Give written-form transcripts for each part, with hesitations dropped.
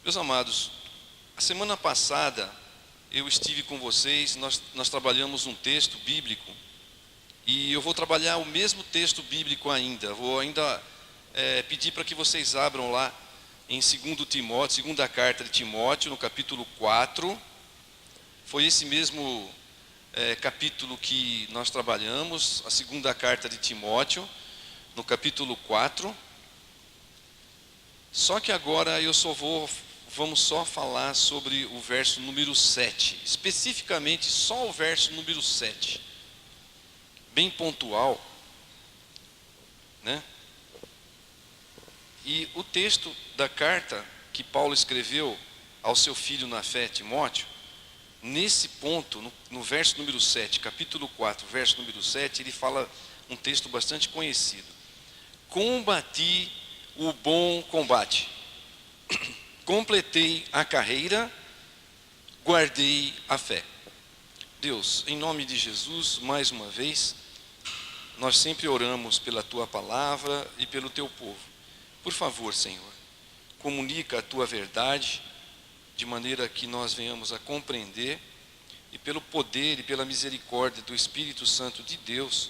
Meus amados, a semana passada eu estive com vocês, nós trabalhamos um texto bíblico e eu vou trabalhar o mesmo texto bíblico ainda. Vou ainda pedir para que vocês abram lá em 2 Timóteo, segunda carta de Timóteo, no capítulo 4. Foi esse mesmo capítulo que nós trabalhamos, a segunda carta de Timóteo, no capítulo 4. Só que agora vamos só falar sobre o verso número 7, especificamente só o verso número 7, bem pontual, né? E o texto da carta que Paulo escreveu ao seu filho na fé, Timóteo, nesse ponto, no verso número 7, capítulo 4, verso número 7, ele fala um texto bastante conhecido: combati o bom combate, completei a carreira, guardei a fé. Deus, em nome de Jesus, mais uma vez, nós sempre oramos pela Tua palavra e pelo Teu povo. Por favor, Senhor, comunica a Tua verdade, de maneira que nós venhamos a compreender, e pelo poder e pela misericórdia do Espírito Santo de Deus,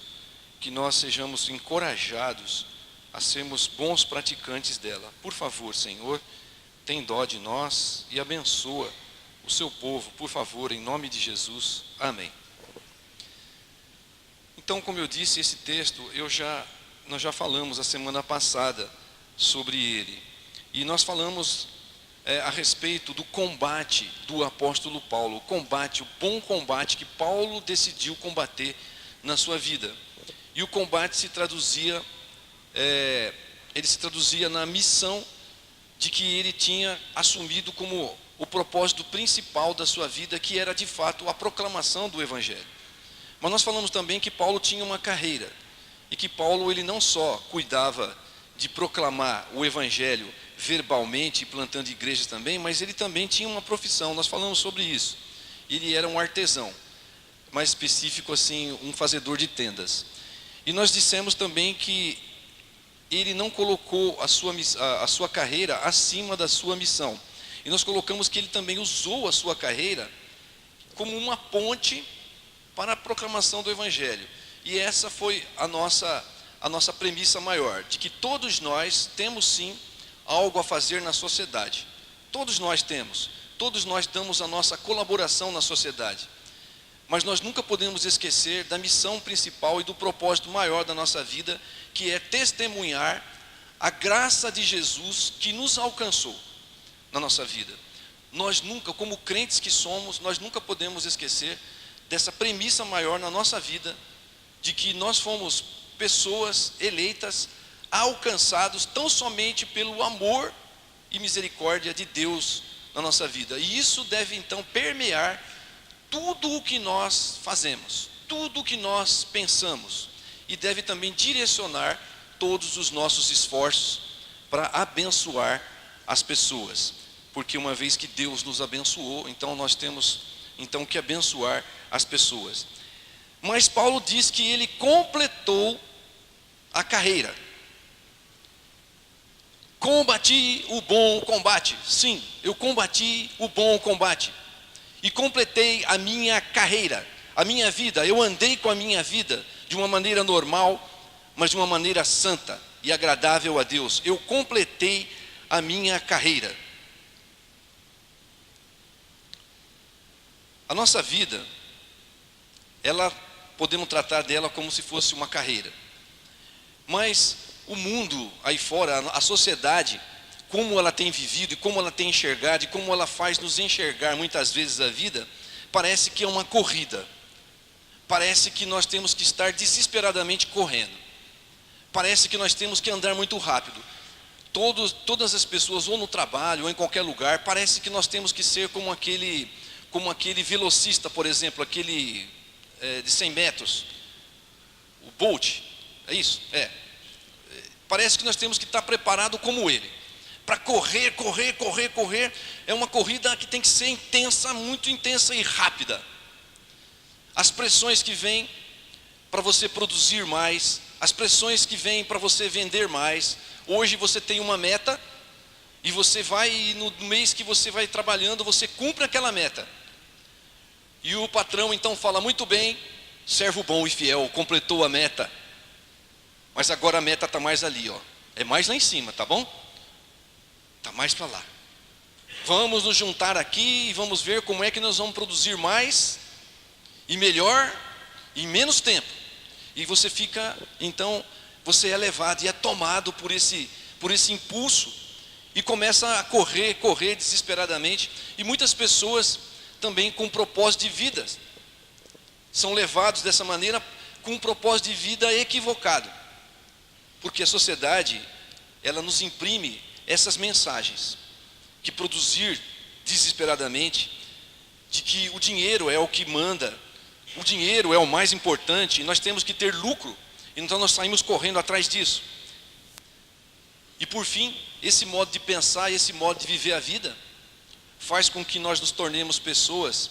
que nós sejamos encorajados a sermos bons praticantes dela. Por favor, Senhor, tem dó de nós e abençoa o seu povo, por favor, em nome de Jesus. Amém. Então, como eu disse, esse texto nós já falamos a semana passada sobre ele. E nós falamos a respeito do combate do apóstolo Paulo, o bom combate que Paulo decidiu combater na sua vida. E o combate se traduzia na missão de que ele tinha assumido como o propósito principal da sua vida, que era de fato a proclamação do Evangelho. Mas nós falamos também que Paulo tinha uma carreira, e que Paulo ele não só cuidava de proclamar o Evangelho verbalmente, plantando igrejas também, mas ele também tinha uma profissão. Nós falamos sobre isso. Ele era um artesão, mais específico assim, um fazedor de tendas. E nós dissemos também que ele não colocou a sua carreira acima da sua missão. E nós colocamos que ele também usou a sua carreira como uma ponte para a proclamação do Evangelho. E essa foi a nossa premissa maior, de que todos nós temos sim algo a fazer na sociedade. Todos nós damos a nossa colaboração na sociedade. Mas nós nunca podemos esquecer da missão principal e do propósito maior da nossa vida, que é testemunhar a graça de Jesus que nos alcançou na nossa vida. Nós nunca, como crentes que somos, nós nunca podemos esquecer dessa premissa maior na nossa vida, de que nós fomos pessoas eleitas, alcançados tão somente pelo amor e misericórdia de Deus na nossa vida. E isso deve então permear tudo o que nós fazemos, tudo o que nós pensamos, e deve também direcionar todos os nossos esforços para abençoar as pessoas, porque uma vez que Deus nos abençoou, então nós temos que abençoar as pessoas. Mas Paulo diz que ele completou a carreira. Combati o bom combate. Sim, eu combati o bom combate. E completei a minha carreira, a minha vida. Eu andei com a minha vida de uma maneira normal, mas de uma maneira santa e agradável a Deus. Eu completei a minha carreira. A nossa vida, podemos tratar dela como se fosse uma carreira. Mas o mundo aí fora, a sociedade, como ela tem vivido e como ela tem enxergado e como ela faz nos enxergar muitas vezes a vida, parece que é uma corrida. Parece que nós temos que estar desesperadamente correndo. Parece que nós temos que andar muito rápido. Todas as pessoas, ou no trabalho, ou em qualquer lugar, parece que nós temos que ser como aquele velocista, por exemplo, aquele de 100 metros, o Bolt, é isso? Parece que nós temos que estar preparado como ele, para correr. É uma corrida que tem que ser intensa, muito intensa e rápida. As pressões que vêm para você produzir mais, as pressões que vêm para você vender mais. Hoje você tem uma meta, E você vai, e no mês que você vai trabalhando, você cumpre aquela meta. E o patrão então fala: muito bem, servo bom e fiel, completou a meta. Mas agora a meta está mais ali, ó. É mais lá em cima, tá bom? Está mais para lá. Vamos nos juntar aqui e vamos ver como é que nós vamos produzir mais e melhor em menos tempo. E você fica, então, você é levado e é tomado por esse impulso e começa a correr desesperadamente. E muitas pessoas também com propósito de vida são levados dessa maneira, com um propósito de vida equivocado, porque a sociedade, ela nos imprime essas mensagens, que produzir desesperadamente, de que o dinheiro é o que manda, o dinheiro é o mais importante, e nós temos que ter lucro, então nós saímos correndo atrás disso. E por fim, esse modo de pensar, esse modo de viver a vida, faz com que nós nos tornemos pessoas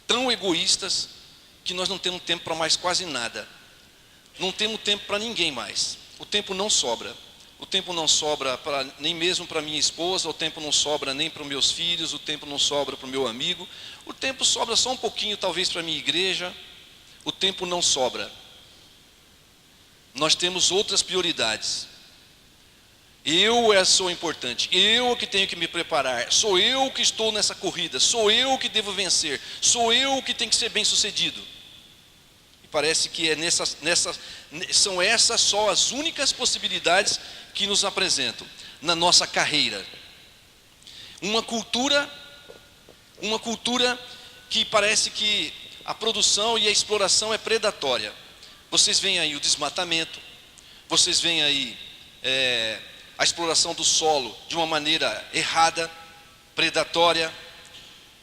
tão egoístas, que nós não temos tempo para mais quase nada. Não temos tempo para ninguém mais. O tempo não sobra. O tempo não sobra nem mesmo para minha esposa, o tempo não sobra nem para os meus filhos, o tempo não sobra para o meu amigo, o tempo sobra só um pouquinho talvez para a minha igreja, o tempo não sobra. Nós temos outras prioridades. Eu sou importante, eu que tenho que me preparar, sou eu que estou nessa corrida, sou eu que devo vencer, sou eu que tenho que ser bem sucedido. E parece que são essas só as únicas possibilidades que nos apresentam na nossa carreira. Uma cultura que parece que a produção e a exploração é predatória. Vocês veem aí o desmatamento, vocês veem aí a exploração do solo de uma maneira errada, predatória,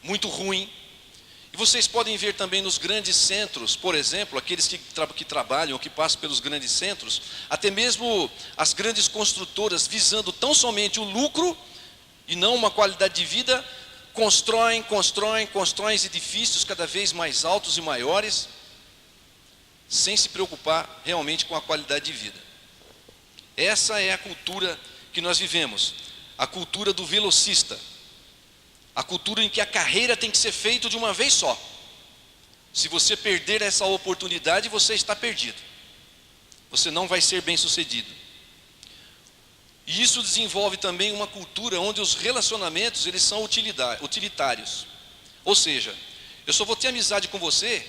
muito ruim. E vocês podem ver também nos grandes centros, por exemplo, aqueles que trabalham, que passam pelos grandes centros, até mesmo as grandes construtoras, visando tão somente o lucro e não uma qualidade de vida, constroem edifícios cada vez mais altos e maiores, sem se preocupar realmente com a qualidade de vida. Essa é a cultura que nós vivemos, a cultura do velocista, a cultura em que a carreira tem que ser feita de uma vez só. Se você perder essa oportunidade, você está perdido, você não vai ser bem sucedido. E isso desenvolve também uma cultura onde os relacionamentos, eles são utilitários. Ou seja, eu só vou ter amizade com você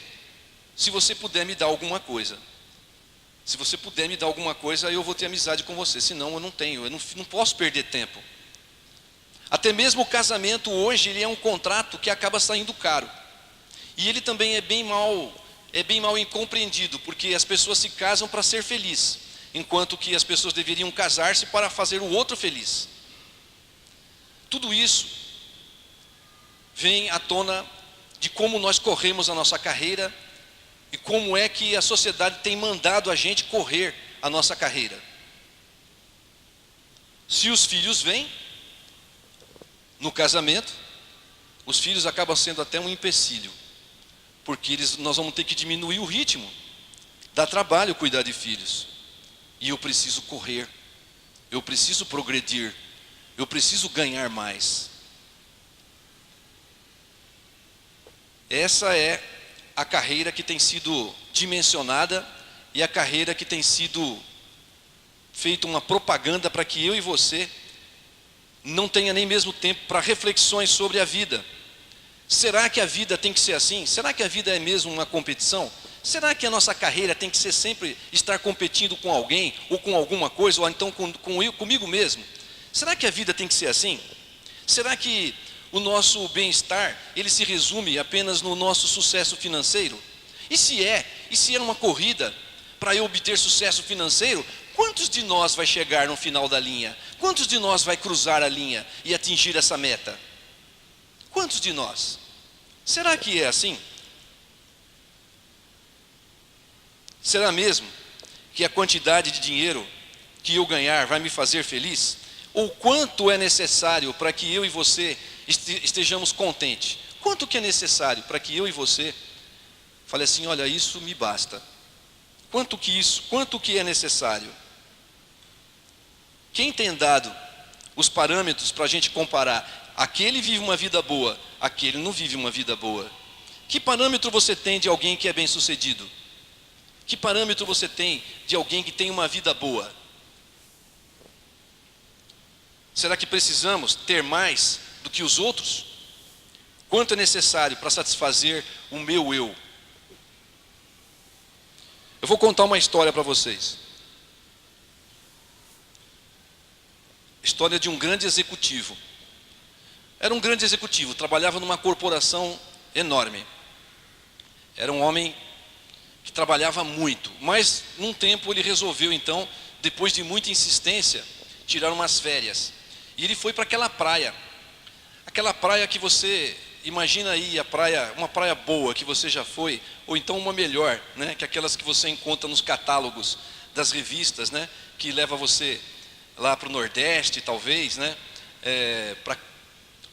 se você puder me dar alguma coisa. Se você puder me dar alguma coisa, eu vou ter amizade com você. Senão eu não tenho, eu não posso perder tempo. Até mesmo o casamento hoje, ele é um contrato que acaba saindo caro. E ele também é bem mal incompreendido, porque as pessoas se casam para ser felizes, enquanto que as pessoas deveriam casar-se para fazer o outro feliz. Tudo isso vem à tona de como nós corremos a nossa carreira e como é que a sociedade tem mandado a gente correr a nossa carreira. Se os filhos vêm no casamento, os filhos acabam sendo até um empecilho, porque nós vamos ter que diminuir o ritmo. Dá trabalho cuidar de filhos. E eu preciso correr, eu preciso progredir, eu preciso ganhar mais. Essa é a carreira que tem sido dimensionada e a carreira que tem sido feita uma propaganda para que eu e você não tenha nem mesmo tempo para reflexões sobre a vida. Será que a vida tem que ser assim? Será que a vida é mesmo uma competição? Será que a nossa carreira tem que ser sempre estar competindo com alguém, ou com alguma coisa, ou então comigo mesmo? Será que a vida tem que ser assim? Será que o nosso bem-estar, ele se resume apenas no nosso sucesso financeiro? E se é uma corrida para eu obter sucesso financeiro, quantos de nós vai chegar no final da linha? Quantos de nós vai cruzar a linha e atingir essa meta? Quantos de nós? Será que é assim? Será mesmo que a quantidade de dinheiro que eu ganhar vai me fazer feliz? Ou quanto é necessário para que eu e você estejamos contentes? Quanto que é necessário para que eu e você fale assim: olha, isso me basta? Quanto que é necessário? Quem tem dado os parâmetros para a gente comparar. Aquele vive uma vida boa, aquele não vive uma vida boa. Que parâmetro você tem de alguém que é bem-sucedido? Que parâmetro você tem de alguém que tem uma vida boa? Será que precisamos ter mais do que os outros? Quanto é necessário para satisfazer o meu eu? Eu vou contar uma história para vocês. História de um grande executivo. Era um grande executivo, trabalhava numa corporação enorme. Era um homem que trabalhava muito, mas num tempo ele resolveu então, depois de muita insistência, tirar umas férias. E ele foi para aquela praia que você imagina aí, uma praia boa que você já foi, ou então uma melhor, né, que aquelas que você encontra nos catálogos das revistas, né, que leva você lá para o Nordeste, talvez, né, para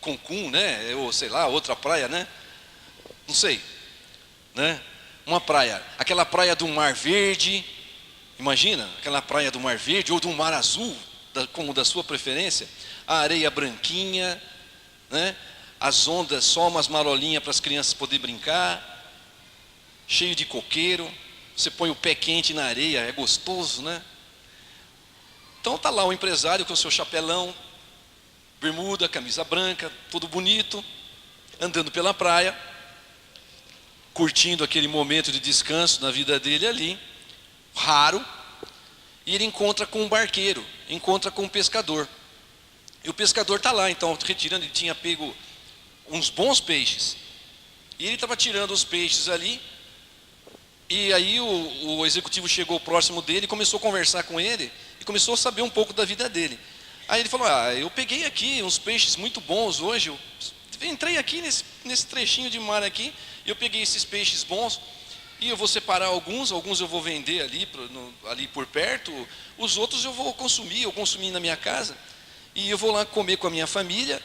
Cancún, né, ou sei lá, outra praia, né, não sei, né, uma praia, aquela praia do Mar Verde, imagina, aquela praia do Mar Verde, ou do Mar Azul, como da sua preferência, a areia branquinha, né, as ondas, só umas marolinhas para as crianças poderem brincar, cheio de coqueiro, você põe o pé quente na areia, é gostoso, né? Então está lá o empresário com o seu chapelão, bermuda, camisa branca, tudo bonito, andando pela praia, curtindo aquele momento de descanso na vida dele ali, raro, e ele encontra com um barqueiro, encontra com um pescador. E o pescador está lá, então, retirando, ele tinha pego uns bons peixes. E ele estava tirando os peixes ali, e aí o executivo chegou próximo dele, começou a conversar com ele, e começou a saber um pouco da vida dele. Aí ele falou, eu peguei aqui uns peixes muito bons hoje, eu entrei aqui nesse trechinho de mar aqui, e eu peguei esses peixes bons, e eu vou separar alguns eu vou vender ali por perto, os outros eu consumi na minha casa, e eu vou lá comer com a minha família,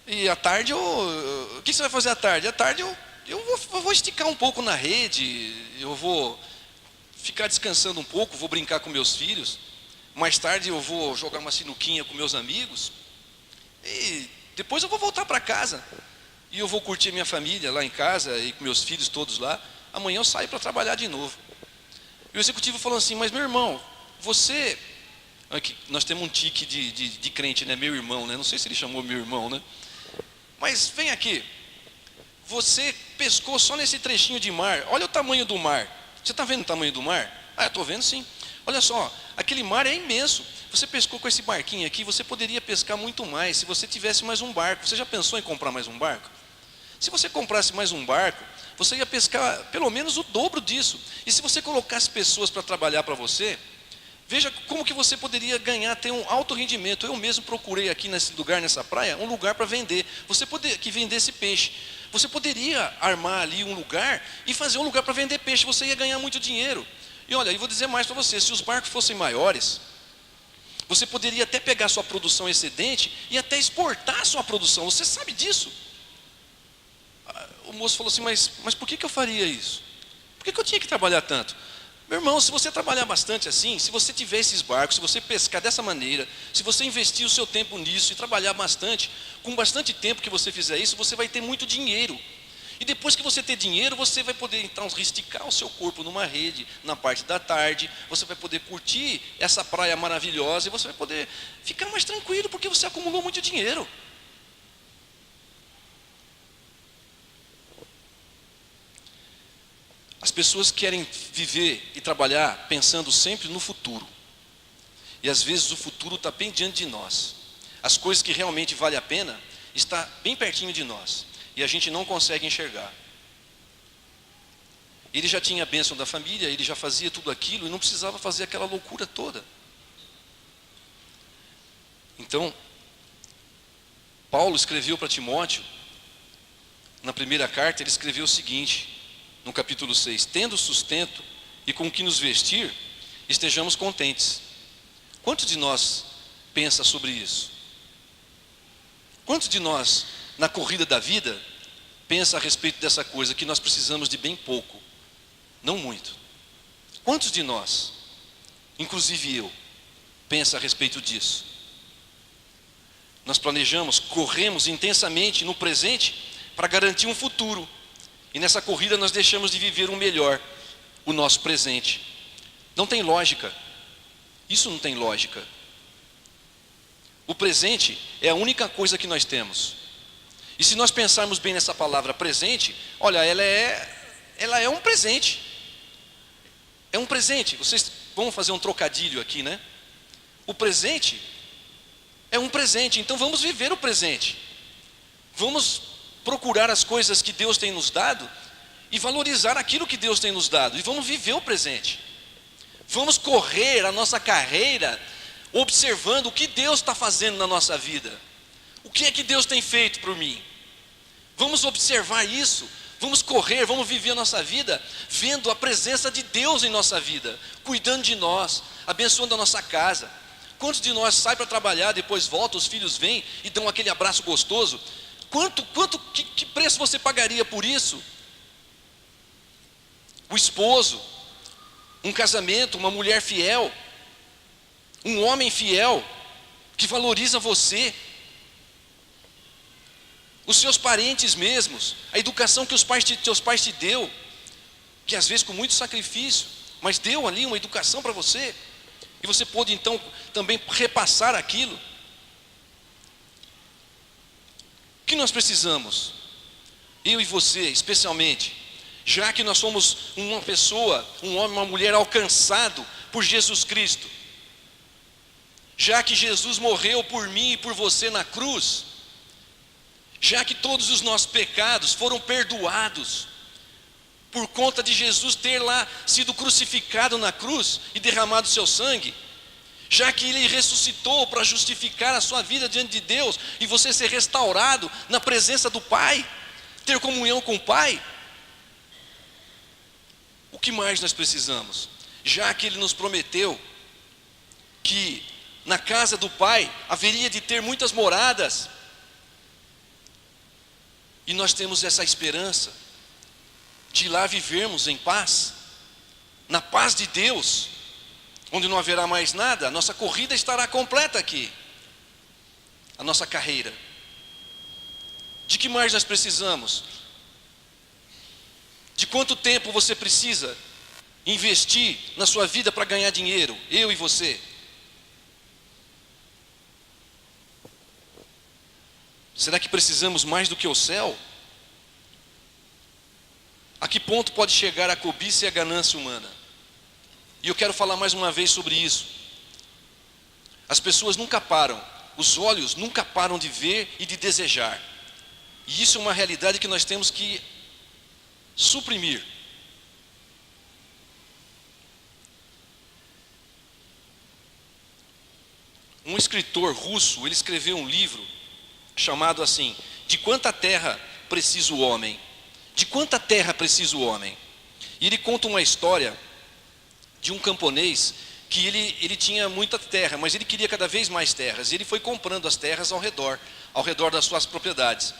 e à tarde o que você vai fazer à tarde? À tarde eu vou esticar um pouco na rede, eu vou ficar descansando um pouco, vou brincar com meus filhos, mais tarde eu vou jogar uma sinuquinha com meus amigos, e depois eu vou voltar para casa, e eu vou curtir minha família lá em casa, e com meus filhos todos lá, amanhã eu saio para trabalhar de novo. E o executivo falou assim, mas meu irmão, você... Aqui, nós temos um tique de crente, né? Meu irmão, né? Não sei se ele chamou meu irmão, né? Mas vem aqui, você pescou só nesse trechinho de mar, olha o tamanho do mar, você está vendo o tamanho do mar? Eu estou vendo sim, olha só, aquele mar é imenso, você pescou com esse barquinho aqui, você poderia pescar muito mais, se você tivesse mais um barco. Você já pensou em comprar mais um barco? Se você comprasse mais um barco, você ia pescar pelo menos o dobro disso, e se você colocasse pessoas para trabalhar para você, veja como que você poderia ganhar, ter um alto rendimento. Eu mesmo procurei aqui nesse lugar, nessa praia, um lugar para vender. Que vendesse peixe. Você poderia armar ali um lugar e fazer um lugar para vender peixe. Você ia ganhar muito dinheiro. E olha, eu vou dizer mais para você. Se os barcos fossem maiores, você poderia até pegar sua produção excedente e até exportar sua produção. Você sabe disso? O moço falou assim, mas por que eu faria isso? Por que eu tinha que trabalhar tanto? Meu irmão, se você trabalhar bastante assim, se você tiver esses barcos, se você pescar dessa maneira, se você investir o seu tempo nisso e trabalhar bastante, com bastante tempo que você fizer isso, você vai ter muito dinheiro. E depois que você ter dinheiro, você vai poder então esticar o seu corpo numa rede, na parte da tarde, você vai poder curtir essa praia maravilhosa e você vai poder ficar mais tranquilo porque você acumulou muito dinheiro. As pessoas querem viver e trabalhar pensando sempre no futuro. E às vezes o futuro está bem diante de nós. As coisas que realmente valem a pena está bem pertinho de nós. E a gente não consegue enxergar. Ele já tinha a bênção da família, ele já fazia tudo aquilo e não precisava fazer aquela loucura toda. Então, Paulo escreveu para Timóteo, na primeira carta, ele escreveu o seguinte... No capítulo 6, tendo sustento e com o que nos vestir, estejamos contentes. Quantos de nós pensa sobre isso? Quantos de nós, na corrida da vida, pensa a respeito dessa coisa, que nós precisamos de bem pouco, não muito? Quantos de nós, inclusive eu, pensa a respeito disso? Nós planejamos, corremos intensamente no presente para garantir um futuro. E nessa corrida nós deixamos de viver o melhor, o nosso presente. Não tem lógica. Isso não tem lógica. O presente é a única coisa que nós temos. E se nós pensarmos bem nessa palavra presente, olha, ela é um presente. É um presente. Vocês vão fazer um trocadilho aqui, né? O presente é um presente. Então vamos viver o presente. Vamos procurar as coisas que Deus tem nos dado e valorizar aquilo que Deus tem nos dado. E vamos viver o presente. Vamos correr a nossa carreira observando o que Deus está fazendo na nossa vida. O que é que Deus tem feito por mim? Vamos observar isso. Vamos correr, vamos viver a nossa vida vendo a presença de Deus em nossa vida, cuidando de nós, abençoando a nossa casa. Quantos de nós saem para trabalhar, depois voltam, os filhos vêm e dão aquele abraço gostoso? Que preço você pagaria por isso? O esposo, um casamento, uma mulher fiel, um homem fiel, que valoriza você, os seus parentes mesmos, a educação que teus pais te deu, que às vezes com muito sacrifício, mas deu ali uma educação para você, e você pôde então também repassar aquilo. O que nós precisamos? Eu e você especialmente, já que nós somos uma pessoa, um homem, uma mulher alcançado por Jesus Cristo, já que Jesus morreu por mim e por você na cruz, já que todos os nossos pecados foram perdoados, por conta de Jesus ter lá sido crucificado na cruz e derramado seu sangue, já que Ele ressuscitou para justificar a sua vida diante de Deus, e você ser restaurado na presença do Pai, ter comunhão com o Pai, o que mais nós precisamos? Já que Ele nos prometeu que na casa do Pai haveria de ter muitas moradas, e nós temos essa esperança de lá vivermos em paz, na paz de Deus, onde não haverá mais nada. A nossa corrida estará completa aqui, a nossa carreira. De que mais nós precisamos? De quanto tempo você precisa investir na sua vida para ganhar dinheiro, eu e você? Será que precisamos mais do que o céu? A que ponto pode chegar a cobiça e a ganância humana? E eu quero falar mais uma vez sobre isso. As pessoas nunca param, os olhos nunca param de ver e de desejar. E isso é uma realidade que nós temos que suprimir. Um escritor russo, ele escreveu um livro chamado assim: De quanta terra precisa o homem? De quanta terra precisa o homem? E ele conta uma história de um camponês que ele tinha muita terra, mas ele queria cada vez mais terras, e ele foi comprando as terras ao redor das suas propriedades,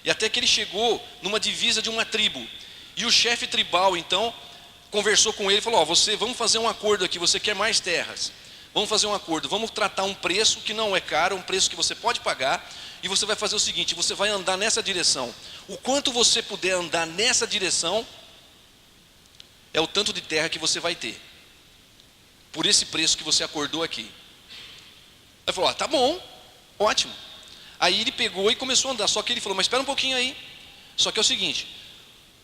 e até que ele chegou numa divisa de uma tribo, e o chefe tribal então conversou com ele e falou: vamos fazer um acordo aqui, você quer mais terras, vamos fazer um acordo, vamos tratar um preço que não é caro, um preço que você pode pagar, e você vai fazer o seguinte, você vai andar nessa direção, o quanto você puder andar nessa direção, é o tanto de terra que você vai ter, por esse preço que você acordou aqui. Ele falou: tá bom, ótimo. Aí ele pegou e começou a andar, só que ele falou: mas espera um pouquinho aí, só que é o seguinte,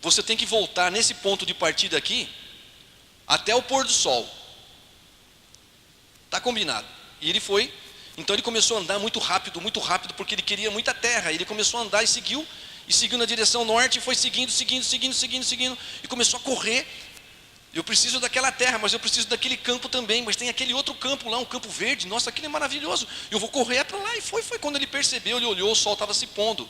você tem que voltar nesse ponto de partida aqui, até o pôr do sol, tá combinado. E ele foi, então ele começou a andar muito rápido, porque ele queria muita terra. Ele começou a andar e seguiu na direção norte, e foi seguindo, e começou a correr. Eu preciso daquela terra, mas eu preciso daquele campo também, mas tem aquele outro campo lá, um campo verde, nossa, aquele é maravilhoso, eu vou correr para lá. E foi quando ele percebeu, ele olhou, o sol estava se pondo.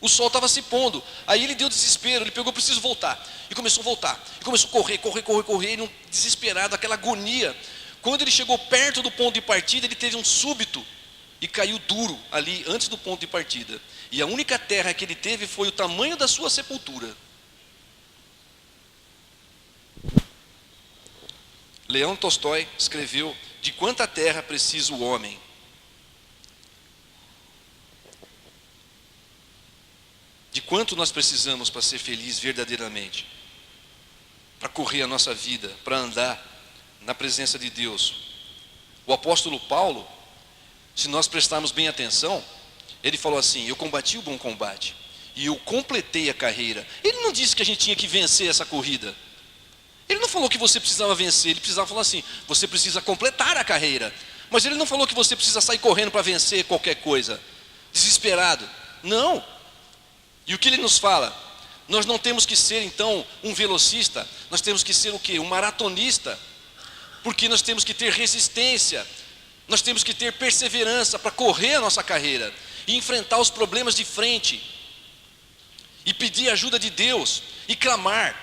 O sol estava se pondo. Aí ele deu desespero, ele pegou: preciso voltar. E começou a voltar, e começou a correr, e desesperado, aquela agonia. Quando ele chegou perto do ponto de partida, ele teve um súbito e caiu duro ali, antes do ponto de partida. E a única terra que ele teve foi o tamanho da sua sepultura. Leão Tolstói escreveu: de quanta terra precisa o homem? quanto nós precisamos para ser feliz verdadeiramente, para correr a nossa vida, para andar na presença de Deus. O apóstolo Paulo, se nós prestarmos bem atenção, ele falou assim: eu combati o bom combate e eu completei a carreira. Ele não disse que a gente tinha que vencer essa corrida. Ele não falou que você precisava vencer, ele precisava falar assim: você precisa completar a carreira. Mas ele não falou que você precisa sair correndo para vencer qualquer coisa, desesperado. Não. E o que ele nos fala? Nós não temos que ser então um velocista, nós temos que ser o quê? Um maratonista. Porque nós temos que ter resistência, nós temos que ter perseverança para correr a nossa carreira e enfrentar os problemas de frente e pedir a ajuda de Deus e clamar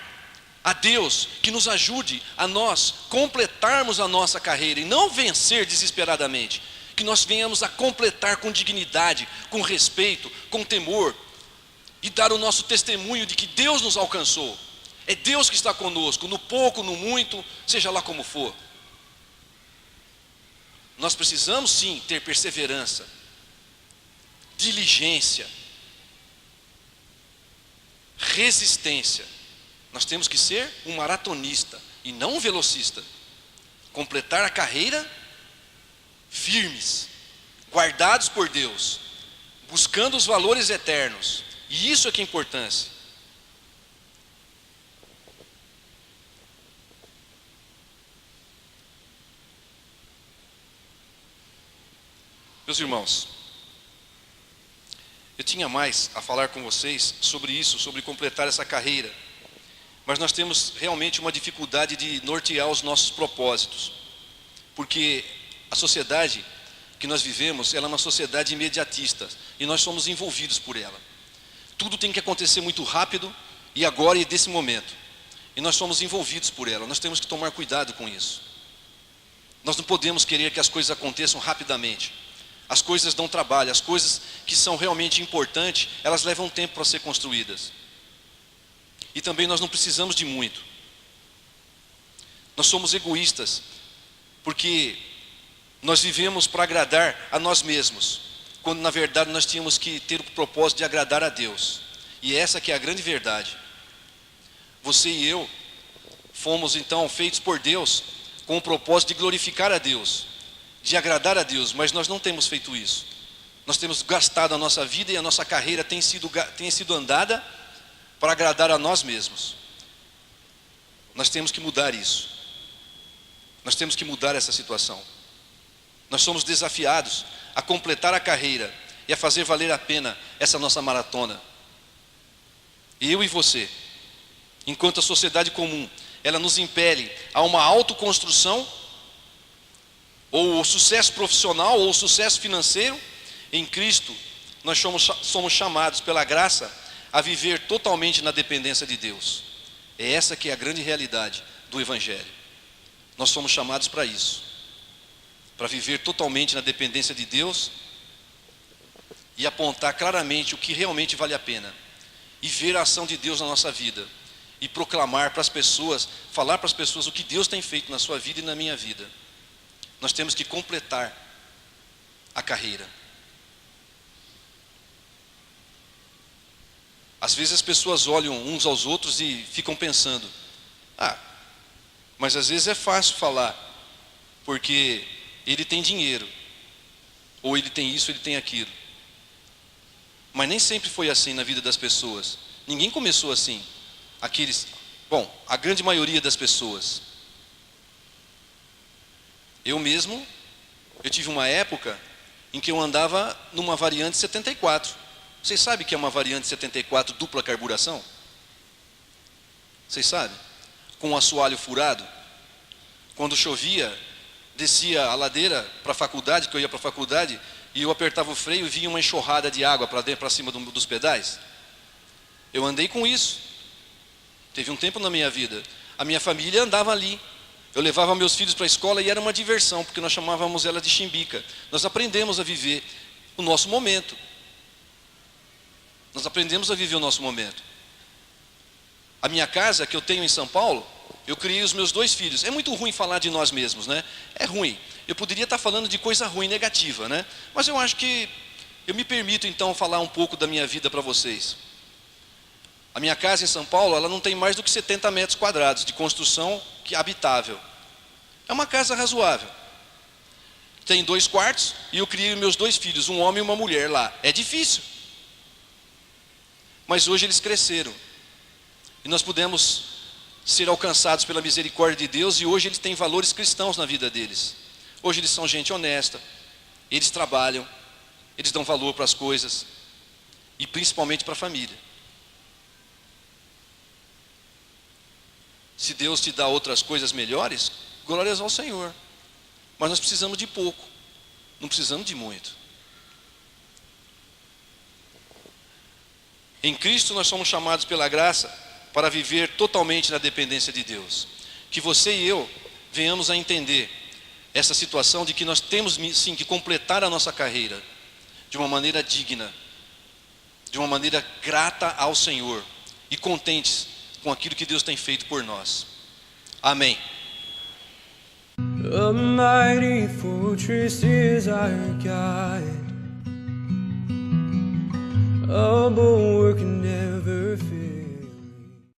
a Deus que nos ajude a nós completarmos a nossa carreira e não vencer desesperadamente, que nós venhamos a completar com dignidade, com respeito, com temor e dar o nosso testemunho de que Deus nos alcançou. É Deus que está conosco, no pouco, no muito, seja lá como for. Nós precisamos sim ter perseverança, diligência, resistência. Nós temos que ser um maratonista e não um velocista. Completar a carreira firmes, guardados por Deus, buscando os valores eternos. E isso é que é importância. Meus irmãos, eu tinha mais a falar com vocês sobre isso, sobre completar essa carreira. Mas nós temos realmente uma dificuldade de nortear os nossos propósitos. Porque a sociedade que nós vivemos, ela é uma sociedade imediatista. E nós somos envolvidos por ela. Tudo tem que acontecer muito rápido, e agora e desse momento. E nós somos envolvidos por ela, nós temos que tomar cuidado com isso. Nós não podemos querer que as coisas aconteçam rapidamente. As coisas dão trabalho, as coisas que são realmente importantes, elas levam tempo para ser construídas. E também nós não precisamos de muito. Nós somos egoístas, porque nós vivemos para agradar a nós mesmos, quando na verdade nós tínhamos que ter o propósito de agradar a Deus. E essa que é a grande verdade. Você e eu fomos então feitos por Deus com o propósito de glorificar a Deus, de agradar a Deus, mas nós não temos feito isso. Nós temos gastado a nossa vida e a nossa carreira tem sido andada para agradar a nós mesmos. Nós temos que mudar isso. Nós temos que mudar essa situação. Nós somos desafiados a completar a carreira e a fazer valer a pena essa nossa maratona. Eu e você, enquanto a sociedade comum, ela nos impele a uma autoconstrução, ou o sucesso profissional, ou o sucesso financeiro. Em Cristo, nós somos chamados pela graça a viver totalmente na dependência de Deus. É essa que é a grande realidade do Evangelho. Nós somos chamados para isso, para viver totalmente na dependência de Deus e apontar claramente o que realmente vale a pena e ver a ação de Deus na nossa vida e proclamar para as pessoas, falar para as pessoas o que Deus tem feito na sua vida e na minha vida. Nós temos que completar a carreira. Às vezes as pessoas olham uns aos outros e ficam pensando: mas às vezes é fácil falar, porque ele tem dinheiro, ou ele tem isso, ele tem aquilo. Mas nem sempre foi assim na vida das pessoas. Ninguém começou assim. A grande maioria das pessoas. Eu mesmo, eu tive uma época em que eu andava numa variante 74. Vocês sabem que é uma variante 74 dupla carburação? Vocês sabem? Com um assoalho furado. Quando chovia, descia a ladeira para a faculdade, que eu ia para a faculdade, e eu apertava o freio e vinha uma enxurrada de água para dentro, para cima dos pedais. Eu andei com isso. Teve um tempo na minha vida. A minha família andava ali. Eu levava meus filhos para a escola e era uma diversão, porque nós chamávamos ela de chimbica. Nós aprendemos a viver o nosso momento. Nós aprendemos a viver o nosso momento. A minha casa, que eu tenho em São Paulo, eu criei os meus 2 filhos. É muito ruim falar de nós mesmos, né? É ruim. Eu poderia estar falando de coisa ruim, negativa, né? Mas eu acho que eu me permito então falar um pouco da minha vida para vocês. A minha casa em São Paulo, ela não tem mais do que 70 metros quadrados de construção habitável. É uma casa razoável. Tem 2 quartos e eu criei meus 2 filhos, um homem e uma mulher lá. É difícil. Mas hoje eles cresceram. E nós pudemos ser alcançados pela misericórdia de Deus, e hoje eles têm valores cristãos na vida deles. Hoje eles são gente honesta, eles trabalham, eles dão valor para as coisas, e principalmente para a família. Se Deus te dá outras coisas melhores, glórias ao Senhor. Mas nós precisamos de pouco, não precisamos de muito. Em Cristo nós somos chamados pela graça para viver totalmente na dependência de Deus. Que você e eu venhamos a entender essa situação de que nós temos sim que completar a nossa carreira de uma maneira digna, de uma maneira grata ao Senhor e contentes com aquilo que Deus tem feito por nós. Amém. A mighty fortress is our God, a bulwark